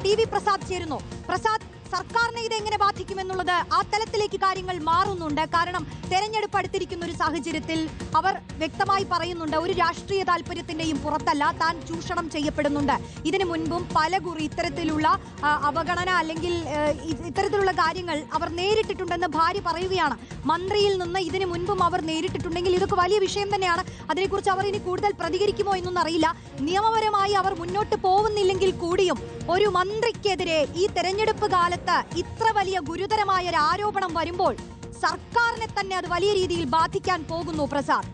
TV. Prasad ചേരുന്നു. പ്രസാദ്, സർക്കാരിനെ ഇതെങ്ങനെ ബാധിക്കുമെന്നുള്ളത് ആ തലത്തിലേക്ക് കാര്യങ്ങൾ മാറുന്നുണ്ട്. കാരണം തെരഞ്ഞെടുപ്പ് അടുത്തിരിക്കുന്ന ഒരു സാഹചര്യത്തിൽ അവർ വ്യക്തമായി പറയുന്നുണ്ട്, ഒരു രാഷ്ട്രീയ താല്പര്യത്തിന്റെയും പുറത്തല്ല താൻ ചൂഷണം ചെയ്യപ്പെടുന്നുണ്ട്. ഇതിനു മുൻപും പലകുറി ഇത്തരത്തിലുള്ള അവഗണന അല്ലെങ്കിൽ ഇത്തരത്തിലുള്ള കാര്യങ്ങൾ അവർ നേരിട്ടിട്ടുണ്ടെന്ന് ഭാര്യ പറയുകയാണ്. മന്ത്രിയിൽ നിന്ന് ഇതിനു മുൻപും അവർ നേരിട്ടിട്ടുണ്ടെങ്കിൽ ഇതൊക്കെ വലിയ വിഷയം തന്നെയാണ്. അതിനെക്കുറിച്ച് അവർ ഇനി കൂടുതൽ പ്രതികരിക്കുമോ എന്നൊന്നും അറിയില്ല. നിയമപരമായി അവർ മുന്നോട്ട് പോകുന്നില്ലെങ്കിൽ കൂടിയും ഒരു മന്ത്രിക്കെതിരെ ഈ തെരഞ്ഞെടുപ്പ് കാലത്ത് ഇത്ര വലിയ ഗുരുതരമായ ഒരു ആരോപണം വരുമ്പോൾ സർക്കാരിനെ തന്നെ അത് വലിയ രീതിയിൽ ബാധിക്കാൻ പോകുന്നു. പ്രസാദ്,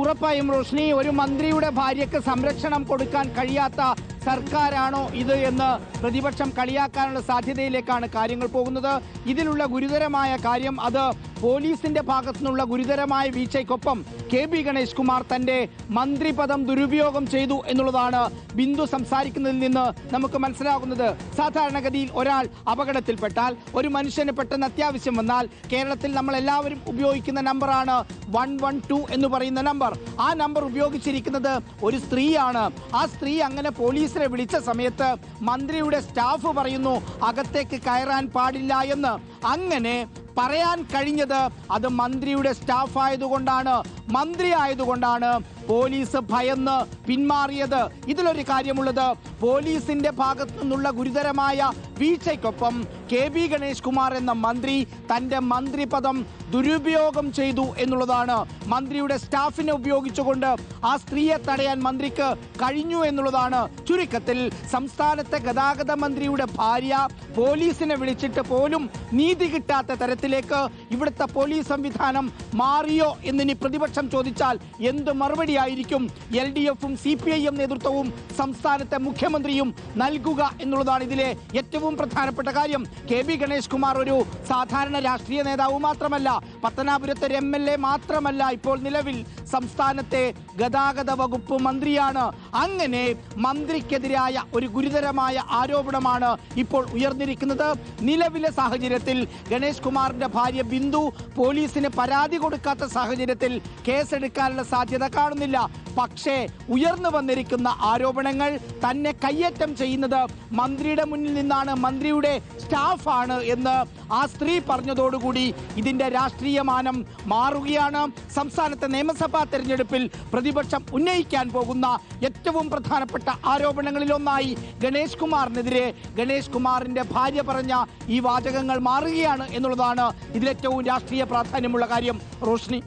ഉറപ്പായും റോഷ്നി, ഒരു മന്ത്രിയുടെ ഭാര്യയ്ക്ക് സംരക്ഷണം കൊടുക്കാൻ കഴിയാത്ത സർക്കാരാണോ ഇത് എന്ന് പ്രതിപക്ഷം കളിയാക്കാനുള്ള സാധ്യതയിലേക്കാണ് കാര്യങ്ങൾ പോകുന്നത്. ഇതിലുള്ള ഗുരുതരമായ കാര്യം അത് പോലീസിന്റെ ഭാഗത്തു നിന്നുള്ള ഗുരുതരമായ വീഴ്ചയ്ക്കൊപ്പം KB ഗണേഷ് കുമാർ തന്റെ മന്ത്രിപദം ദുരുപയോഗം ചെയ്തു എന്നുള്ളതാണ് ബിന്ദു സംസാരിക്കുന്നതിൽ നിന്ന് നമുക്ക് മനസ്സിലാകുന്നത്. സാധാരണഗതിയിൽ ഒരാൾ അപകടത്തിൽപ്പെട്ടാൽ, ഒരു മനുഷ്യന് പെട്ടെന്ന് അത്യാവശ്യം വന്നാൽ കേരളത്തിൽ നമ്മൾ എല്ലാവരും ഉപയോഗിക്കുന്ന നമ്പറാണ് 112 എന്ന് പറയുന്ന നമ്പർ. ആ നമ്പർ ഉപയോഗിച്ചിരിക്കുന്നത് ഒരു സ്ത്രീയാണ്. ആ സ്ത്രീ അങ്ങനെ പോലീസിനെ വിളിച്ച സമയത്ത് മന്ത്രിയുടെ സ്റ്റാഫ് പറയുന്നു അകത്തേക്ക് കയറാൻ പാടില്ല എന്ന്. അങ്ങനെ പറയാൻ കഴിഞ്ഞത് അത് മന്ത്രിയുടെ സ്റ്റാഫ് ആയതുകൊണ്ടാണ്, മന്ത്രി ആയതുകൊണ്ടാണ് പോലീസ് ഭയന്ന് പിന്മാറിയത്. ഇതിലൊരു കാര്യമുള്ളത്, പോലീസിന്റെ ഭാഗത്തു നിന്നുള്ള ഗുരുതരമായ വീഴ്ചയ്ക്കൊപ്പം KB ഗണേഷ് കുമാർ എന്ന മന്ത്രി തന്റെ മന്ത്രിപദം ദുരുപയോഗം ചെയ്തു എന്നുള്ളതാണ്. മന്ത്രിയുടെ സ്റ്റാഫിനെ ഉപയോഗിച്ചുകൊണ്ട് ആ സ്ത്രീയെ തടയാൻ മന്ത്രിക്ക് കഴിഞ്ഞു എന്നുള്ളതാണ്. ചുരുക്കത്തിൽ സംസ്ഥാനത്തെ ഗതാഗത മന്ത്രിയുടെ ഭാര്യ പോലീസിനെ വിളിച്ചിട്ട് പോലും നീതി കിട്ടാത്ത തരത്തിലേക്ക് ഇവിടുത്തെ പോലീസ് സംവിധാനം മാറിയോ എന്നിനി പ്രതിപക്ഷം ചോദിച്ചാൽ എന്ത് മറുപടിയായിരിക്കും LDF-ഉം CPIM നേതൃത്വവും സംസ്ഥാനത്തെ മുഖ്യമന്ത്രിയും നൽകുക എന്നുള്ളതാണ് ഇതിലെ ഏറ്റവും പ്രധാനപ്പെട്ട കാര്യം. KB ഗണേഷ് കുമാർ ഒരു സാധാരണ രാഷ്ട്രീയ നേതാവ് മാത്രമല്ല, പത്തനാപുരത്തെ MLA മാത്രമല്ല, ഇപ്പോൾ നിലവിൽ സംസ്ഥാനത്തെ ഗതാഗത വകുപ്പ് മന്ത്രിയാണ്. അങ്ങനെ മന്ത്രിക്കെതിരായ ഒരു ഗുരുതരമായ ആരോപണമാണ് ഇപ്പോൾ ഉയർന്നിരിക്കുന്നത്. നിലവിലെ സാഹചര്യത്തിൽ ഗണേഷ് കുമാറിന്റെ ഭാര്യ ബിന്ദു പോലീസിന് പരാതി കൊടുക്കാത്ത സാഹചര്യത്തിൽ കേസെടുക്കാനുള്ള സാധ്യത കാണുന്നില്ല. പക്ഷേ ഉയർന്നു വന്നിരിക്കുന്ന ആരോപണങ്ങൾ തന്നെ കയ്യേറ്റം ചെയ്യുന്നത് മന്ത്രിയുടെ മുന്നിൽ നിന്നാണ്, മന്ത്രിയുടെ സ്റ്റാഫാണ് എന്ന് ആ സ്ത്രീ പറഞ്ഞതോടുകൂടി ഇതിന്റെ രാഷ്ട്രീയമാനം മാറുകയാണ്. സംസ്ഥാനത്തെ നിയമസഭാ തെരഞ്ഞെടുപ്പിൽ പ്രതിപക്ഷം ഉന്നയിക്കാൻ പോകുന്ന ഏറ്റവും പ്രധാനപ്പെട്ട ആരോപണങ്ങളിലൊന്നായി ഗണേഷ് കുമാറിനെതിരെ ഗണേഷ് കുമാറിന്റെ ഭാര്യ പറഞ്ഞ ഈ വാചകങ്ങൾ മാറുകയാണ് എന്നുള്ളതാണ് ഇതിലേറ്റവും രാഷ്ട്രീയ പ്രാധാന്യമുള്ള കാര്യം. റോഷ്നി.